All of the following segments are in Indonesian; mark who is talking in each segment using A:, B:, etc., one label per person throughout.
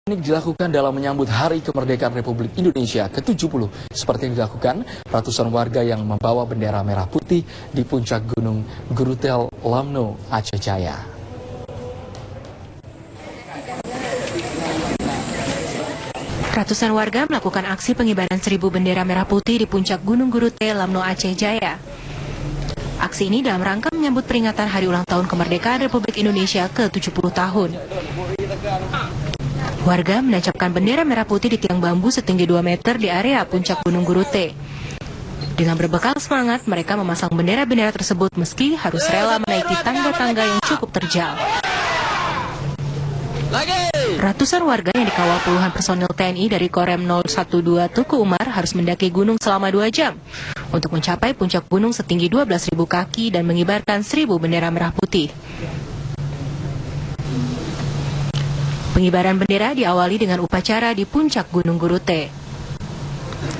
A: Ini dilakukan dalam menyambut Hari Kemerdekaan Republik Indonesia ke-70, seperti yang dilakukan ratusan warga yang membawa bendera merah putih di puncak Gunung Gurutel, Lamno, Aceh Jaya.
B: Ratusan warga melakukan aksi pengibaran 1000 bendera merah putih di puncak Gunung Gurute, Lamno, Aceh Jaya. Aksi ini dalam rangka menyambut peringatan Hari Ulang Tahun Kemerdekaan Republik Indonesia ke-70 tahun. Warga menancapkan bendera merah putih di tiang bambu setinggi 2 meter di area puncak Gunung Gurute. Dengan berbekal semangat, mereka memasang bendera-bendera tersebut meski harus rela menaiki tangga-tangga yang cukup terjal. Ratusan warga yang dikawal puluhan personil TNI dari Korem 012 Tuku Umar harus mendaki gunung selama 2 jam untuk mencapai puncak gunung setinggi 12.000 kaki dan mengibarkan 1000 bendera merah putih. Pengibaran bendera diawali dengan upacara di puncak Gunung Gurute.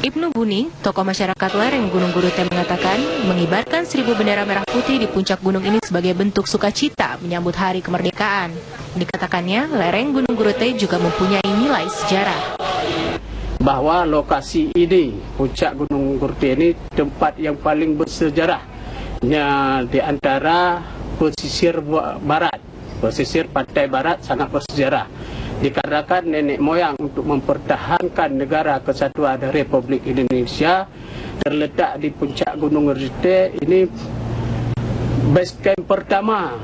B: Ibnu Buni, tokoh masyarakat lereng Gunung Gurute, mengatakan mengibarkan 1000 bendera merah putih di puncak gunung ini sebagai bentuk sukacita menyambut Hari Kemerdekaan. Dikatakannya, lereng Gunung Gurute juga mempunyai nilai sejarah.
C: Bahwa lokasi ini, puncak Gunung Gurute ini tempat yang paling bersejarah di antara pesisir barat. Pesisir pantai barat sangat bersejarah. Dikarenakan nenek moyang untuk mempertahankan negara kesatuan Republik Indonesia terletak di puncak Gunung Gurute. Ini base camp pertama,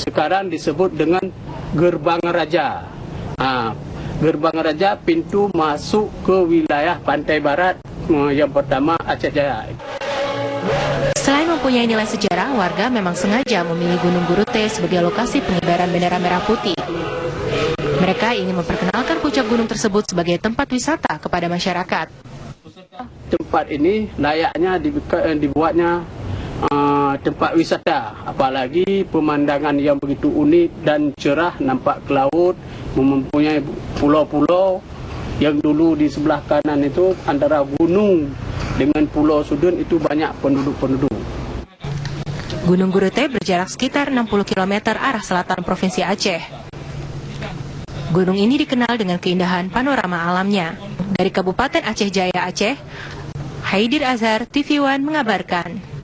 C: sekarang disebut dengan Gerbang Raja. Gerbang Raja, pintu masuk ke wilayah pantai barat yang pertama Aceh Jaya.
B: Selain mempunyai nilai sejarah, warga memang sengaja memilih Gunung Gurute sebagai lokasi pengibaran bendera merah putih. Mereka ingin memperkenalkan puncak gunung tersebut sebagai tempat wisata kepada masyarakat.
C: Tempat ini layaknya dibuatnya tempat wisata, apalagi pemandangan yang begitu unik dan cerah, nampak ke laut, mempunyai pulau-pulau yang dulu di sebelah kanan itu antara gunung dengan pulau Sudun itu banyak penduduk-penduduk.
B: Gunung Gurute berjarak sekitar 60 km arah selatan Provinsi Aceh. Gunung ini dikenal dengan keindahan panorama alamnya. Dari Kabupaten Aceh Jaya, Aceh, Haidir Azhar, TV One mengabarkan.